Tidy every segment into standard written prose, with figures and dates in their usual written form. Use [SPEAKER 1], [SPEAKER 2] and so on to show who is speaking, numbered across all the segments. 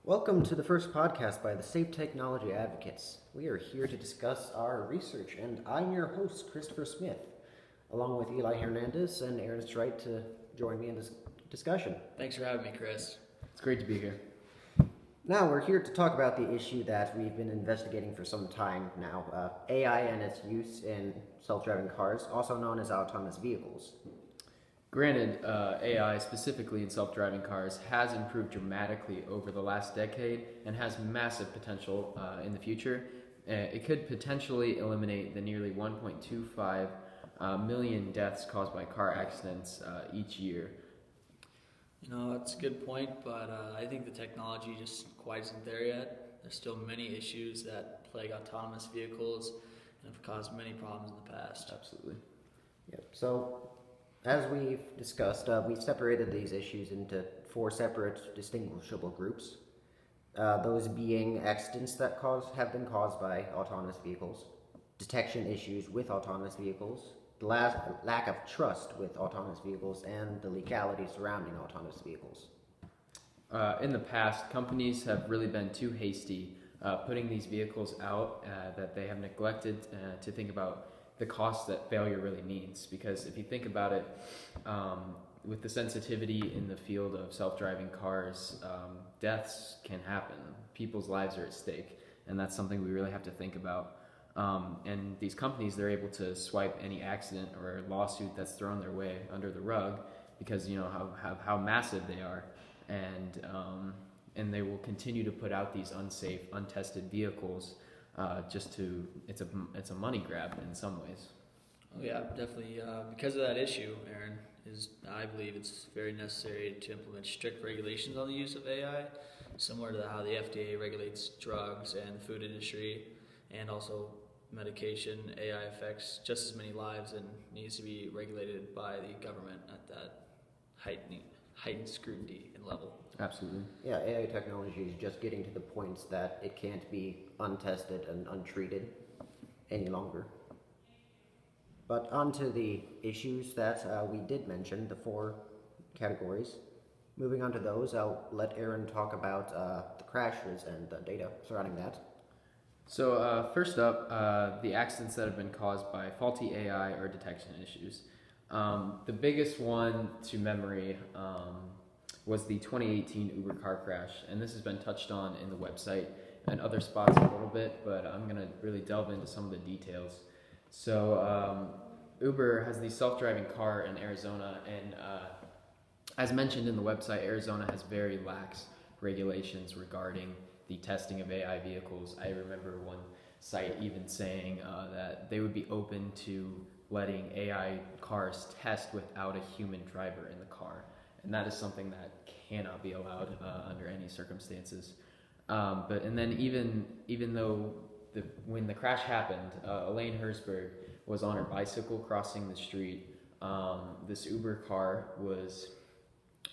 [SPEAKER 1] Welcome to the first podcast by the Safe Technology Advocates. We are here to discuss our research, and I'm your host, Christopher Smith, along with Eli Hernandez and Ernest Wright to join me in this discussion.
[SPEAKER 2] Thanks for having me, Chris.
[SPEAKER 3] It's great to be here.
[SPEAKER 1] Now, we're here to talk about the issue that we've been investigating for some time now, AI and its use in self-driving cars, also known as autonomous vehicles.
[SPEAKER 3] Granted, AI, specifically in self-driving cars, has improved dramatically over the last decade and has massive potential in the future. It could potentially eliminate the nearly 1.25 million deaths caused by car accidents each year.
[SPEAKER 2] That's a good point, but I think the technology just quite isn't there yet. There's still many issues that plague autonomous vehicles and have caused many problems in the past.
[SPEAKER 3] Absolutely.
[SPEAKER 1] Yep. So, as we've discussed, we've separated these issues into four separate distinguishable groups. Those being accidents that have been caused by autonomous vehicles, detection issues with autonomous vehicles, the lack of trust with autonomous vehicles, and the legality surrounding autonomous vehicles.
[SPEAKER 3] In the past, companies have really been too hasty putting these vehicles out that they have neglected to think about the cost that failure really means. Because if you think about it, with the sensitivity in the field of self-driving cars, deaths can happen. People's lives are at stake, and that's something we really have to think about. And these companies, they're able to swipe any accident or lawsuit that's thrown their way under the rug because you know how massive they are, and they will continue to put out these unsafe, untested vehicles. It's a money grab in some ways.
[SPEAKER 2] Oh yeah, definitely. Because of that issue, Aaron, I believe it's very necessary to implement strict regulations on the use of AI, similar to how the FDA regulates drugs and the food industry, and also medication. AI affects just as many lives and needs to be regulated by the government at that heightened scrutiny and level.
[SPEAKER 3] Absolutely.
[SPEAKER 1] Yeah, AI technology is just getting to the points that it can't be untested and untreated any longer. But on to the issues that we did mention, the four categories. Moving on to those, I'll let Aaron talk about the crashes and the data surrounding that.
[SPEAKER 3] So first up, the accidents that have been caused by faulty AI or detection issues. The biggest one to memory was the 2018 Uber car crash, and this has been touched on in the website and other spots a little bit, but I'm going to really delve into some of the details. So Uber has the self-driving car in Arizona, and as mentioned in the website, Arizona has very lax regulations regarding the testing of AI vehicles. I remember one site even saying that they would be open to letting AI cars test without a human driver in the car, and that is something that cannot be allowed under any circumstances. And then even though when the crash happened, Elaine Herzberg was on her bicycle crossing the street. This Uber car was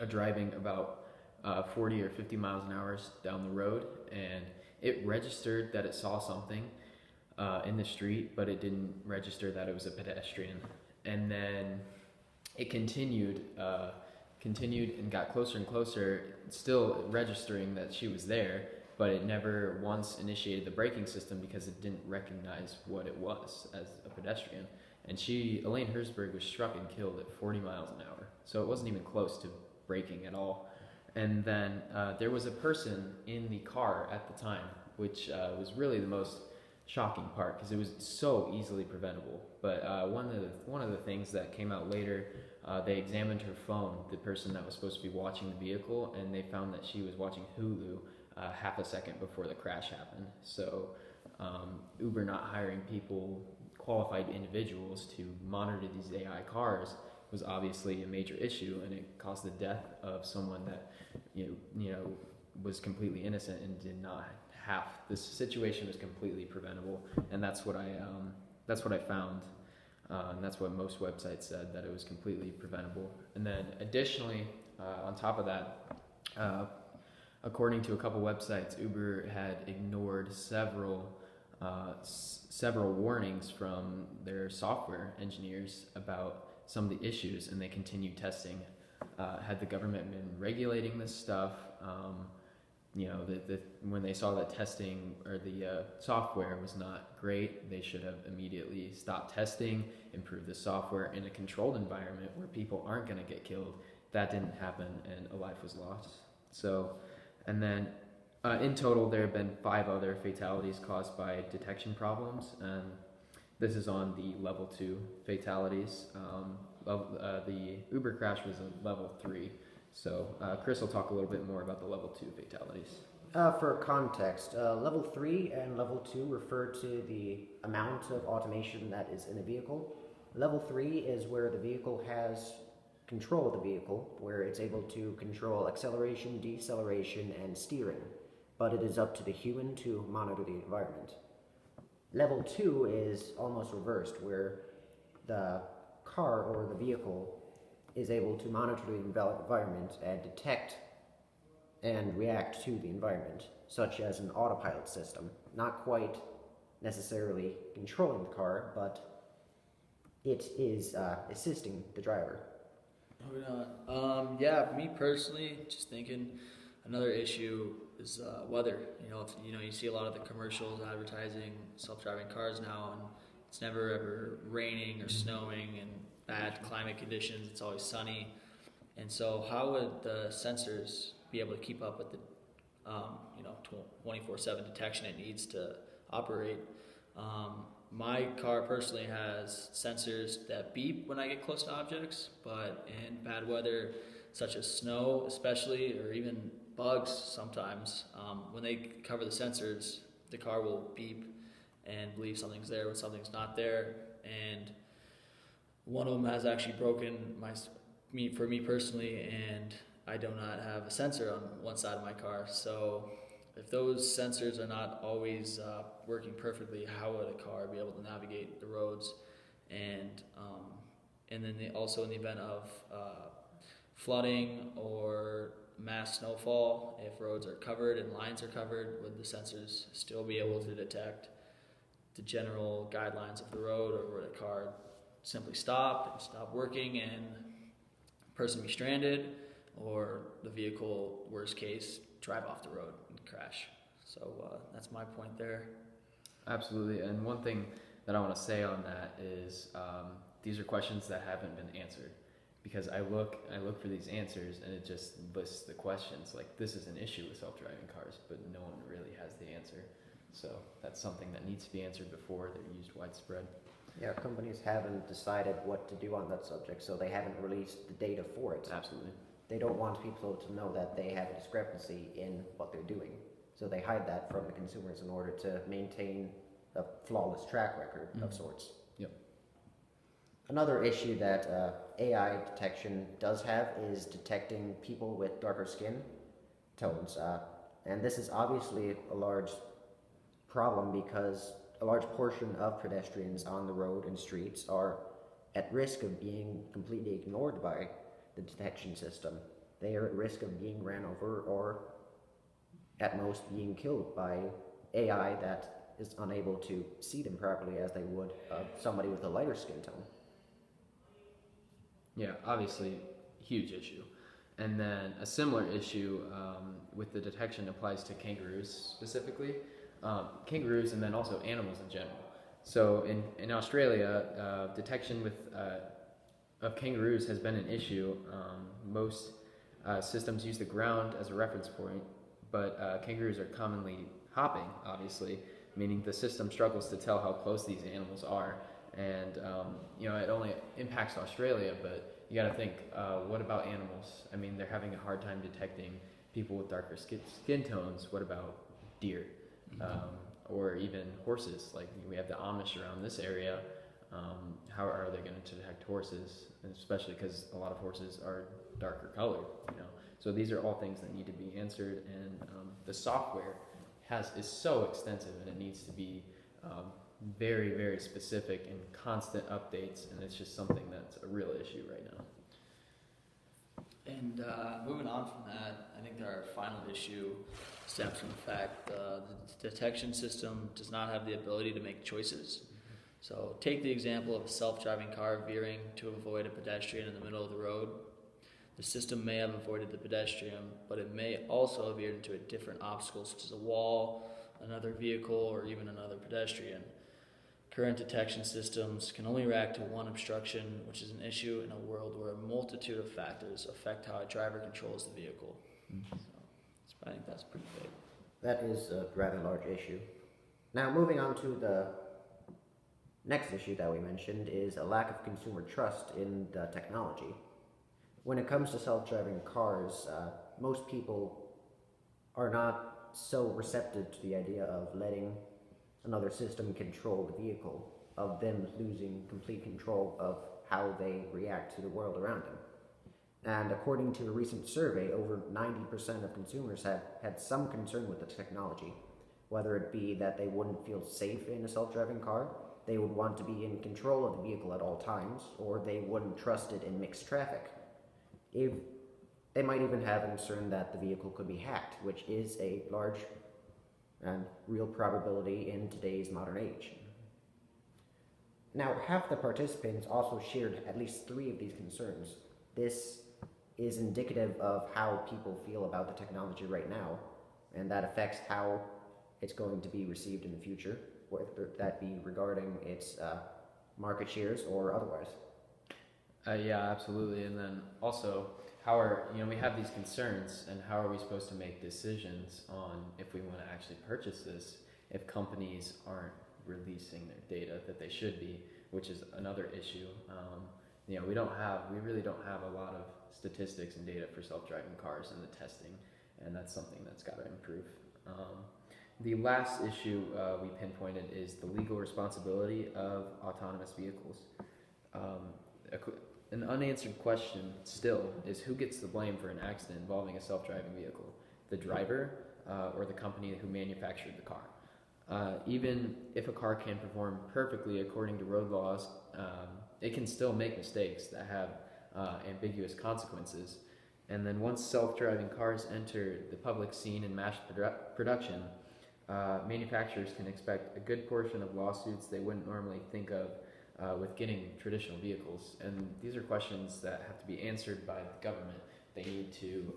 [SPEAKER 3] driving about 40 or 50 miles an hour down the road, and it registered that it saw something in the street, but it didn't register that it was a pedestrian. And then it continued and got closer and closer, still registering that she was there, but it never once initiated the braking system because it didn't recognize what it was as a pedestrian. And Elaine Herzberg, was struck and killed at 40 miles an hour. So it wasn't even close to braking at all. And then there was a person in the car at the time, which was really the most shocking part because it was so easily preventable. But one of the things that came out later, they examined her phone, the person that was supposed to be watching the vehicle, and they found that she was watching Hulu half a second before the crash happened. So Uber not hiring qualified individuals to monitor these AI cars was obviously a major issue, and it caused the death of someone that was completely innocent and did not have. This situation was completely preventable, and that's what I found, and that's what most websites said, that it was completely preventable. And then additionally, on top of that, according to a couple websites, Uber had ignored several warnings from their software engineers about some of the issues, and they continued testing. Had the government been regulating this stuff, when they saw that testing or the software was not great, they should have immediately stopped testing, improved the software in a controlled environment where people aren't going to get killed. That didn't happen, and a life was lost. So, and then in total, there have been 5 other fatalities caused by detection problems, and this is on the level 2 fatalities. The Uber crash was a level 3. So Chris will talk a little bit more about the level 2 fatalities.
[SPEAKER 1] For context, level 3 and level 2 refer to the amount of automation that is in a vehicle. Level 3 is where the vehicle has control of the vehicle, where it's able to control acceleration, deceleration, and steering, but it is up to the human to monitor the environment. Level 2 is almost reversed, where the car or the vehicle is able to monitor the environment and detect and react to the environment, such as an autopilot system. Not quite necessarily controlling the car, but it is assisting the driver.
[SPEAKER 2] Moving on. Yeah, me personally, just thinking another issue is weather. You see a lot of the commercials advertising self-driving cars now, and it's never ever raining or snowing and bad climate conditions. It's always sunny. And so how would the sensors be able to keep up with the 24/7 detection it needs to operate? My car personally has sensors that beep when I get close to objects, but in bad weather such as snow especially, or even bugs sometimes, when they cover the sensors, the car will beep and believe something's there when something's not there. And one of them has actually broken for me personally, and I do not have a sensor on one side of my car. So if those sensors are not always working perfectly, how would a car be able to navigate the roads? And then also in the event of flooding or mass snowfall, if roads are covered and lines are covered, would the sensors still be able to detect the general guidelines of the road, or would a car simply stop working and the person be stranded, or the vehicle, worst case, drive off the road and crash? So that's my point there.
[SPEAKER 3] Absolutely. And one thing that I want to say on that is these are questions that haven't been answered, because I look for these answers and it just lists the questions like this is an issue with self-driving cars, but no one really has the answer. So that's something that needs to be answered before they're used widespread.
[SPEAKER 1] Yeah, companies haven't decided what to do on that subject, so they haven't released the data for it.
[SPEAKER 3] Absolutely.
[SPEAKER 1] They don't want people to know that they have a discrepancy in what they're doing. So they hide that from the consumers in order to maintain a flawless track record of sorts.
[SPEAKER 3] Yep.
[SPEAKER 1] Another issue that AI detection does have is detecting people with darker skin tones. And this is obviously a large problem because a large portion of pedestrians on the road and streets are at risk of being completely ignored by the detection system. They are at risk of being ran over or at most being killed by AI that is unable to see them properly as they would somebody with a lighter skin tone.
[SPEAKER 3] Yeah, obviously, huge issue. And then a similar issue with the detection applies to kangaroos specifically. Kangaroos and then also animals in general. So in Australia, detection of kangaroos has been an issue. Most systems use the ground as a reference point, but kangaroos are commonly hopping, obviously, meaning the system struggles to tell how close these animals are. And it only impacts Australia, but you got to think, what about animals? I mean, they're having a hard time detecting people with darker skin tones. What about deer? Or even horses? Like we have the Amish around this area. How are they going to detect horses? And especially because a lot of horses are darker colored. So these are all things that need to be answered, and the software is so extensive, and it needs to be very, very specific and constant updates, and it's just something that's a real issue right now.
[SPEAKER 2] And moving on from that, I think our final issue stems from the fact the detection system does not have the ability to make choices. So take the example of a self-driving car veering to avoid a pedestrian in the middle of the road. The system may have avoided the pedestrian, but it may also have veered into a different obstacle, such as a wall, another vehicle, or even another pedestrian. Current detection systems can only react to one obstruction, which is an issue in a world where a multitude of factors affect how a driver controls the vehicle. So I think that's pretty big.
[SPEAKER 1] That is a rather large issue. Now, moving on to the next issue that we mentioned is a lack of consumer trust in the technology. When it comes to self-driving cars, most people are not so receptive to the idea of letting another system control the vehicle, of them losing complete control of how they react to the world around them. And according to a recent survey, over 90% of consumers have had some concern with the technology, whether it be that they wouldn't feel safe in a self-driving car, they would want to be in control of the vehicle at all times, or they wouldn't trust it in mixed traffic. They might even have a concern that the vehicle could be hacked, which is a large and real probability in today's modern age. Now, half the participants also shared at least 3 of these concerns. This is indicative of how people feel about the technology right now, and that affects how it's going to be received in the future, whether that be regarding its market shares or otherwise.
[SPEAKER 3] Yeah, absolutely. And then also, we have these concerns, and how are we supposed to make decisions on if we want to actually purchase this if companies aren't releasing their data that they should be, which is another issue. We really don't have a lot of statistics and data for self-driving cars and the testing, and that's something that's got to improve. The last issue we pinpointed is the legal responsibility of autonomous vehicles. An unanswered question still is who gets the blame for an accident involving a self-driving vehicle, the driver or the company who manufactured the car. Even if a car can perform perfectly according to road laws, it can still make mistakes that have ambiguous consequences. And then once self-driving cars enter the public scene in mass production, manufacturers can expect a good portion of lawsuits they wouldn't normally think of with getting traditional vehicles. And these are questions that have to be answered by the government. They need to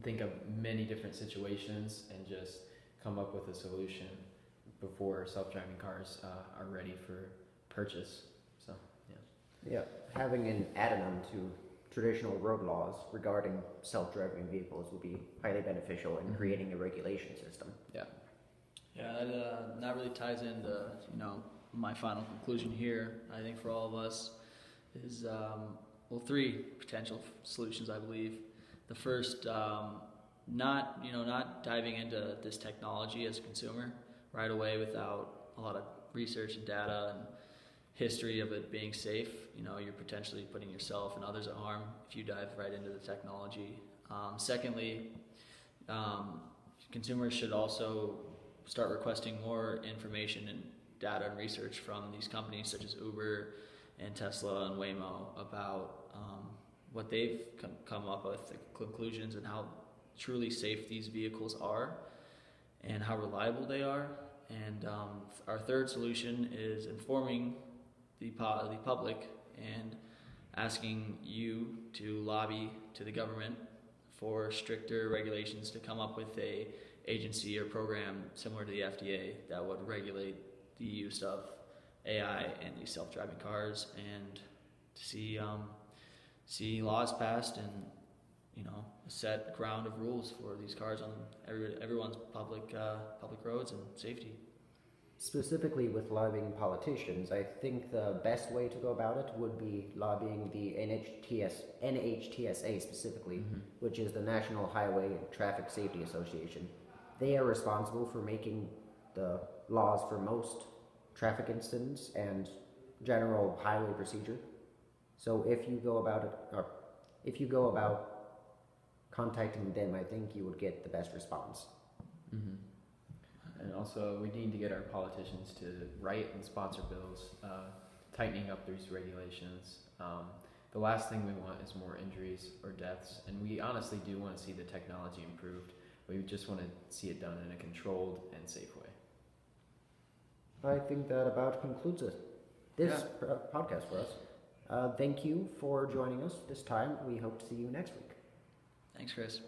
[SPEAKER 3] think of many different situations and just come up with a solution before self-driving cars are ready for purchase. So,
[SPEAKER 1] Yeah, having an add-on to traditional road laws regarding self-driving vehicles would be highly beneficial in creating a regulation system.
[SPEAKER 2] Yeah, that really ties into my final conclusion here. I think for all of us is 3 potential solutions. I believe the first, not diving into this technology as a consumer right away without a lot of research and data and history of it being safe. You're potentially putting yourself and others at harm if you dive right into the technology. Secondly, consumers should also start requesting more information and data and research from these companies such as Uber and Tesla and Waymo about what they've come up with, the conclusions, and how truly safe these vehicles are and how reliable they are. And our third solution is informing the public and asking you to lobby to the government for stricter regulations, to come up with a agency or program similar to the FDA that would regulate the use of AI and these self-driving cars, and to see laws passed and a set ground of rules for these cars on everyone's public roads and safety.
[SPEAKER 1] Specifically with lobbying politicians, I think the best way to go about it would be lobbying the NHTSA specifically, which is the National Highway Traffic Safety Association. They are responsible for making the laws for most traffic incidents and general highway procedure. So if you go about contacting them, I think you would get the best response.
[SPEAKER 3] Mm-hmm. And also, we need to get our politicians to write and sponsor bills, tightening up these regulations. The last thing we want is more injuries or deaths, and we honestly do want to see the technology improved. We just want to see it done in a controlled and safe way.
[SPEAKER 1] I think that about concludes it. This podcast for us. Thank you for joining us this time. We hope to see you next week.
[SPEAKER 2] Thanks, Chris.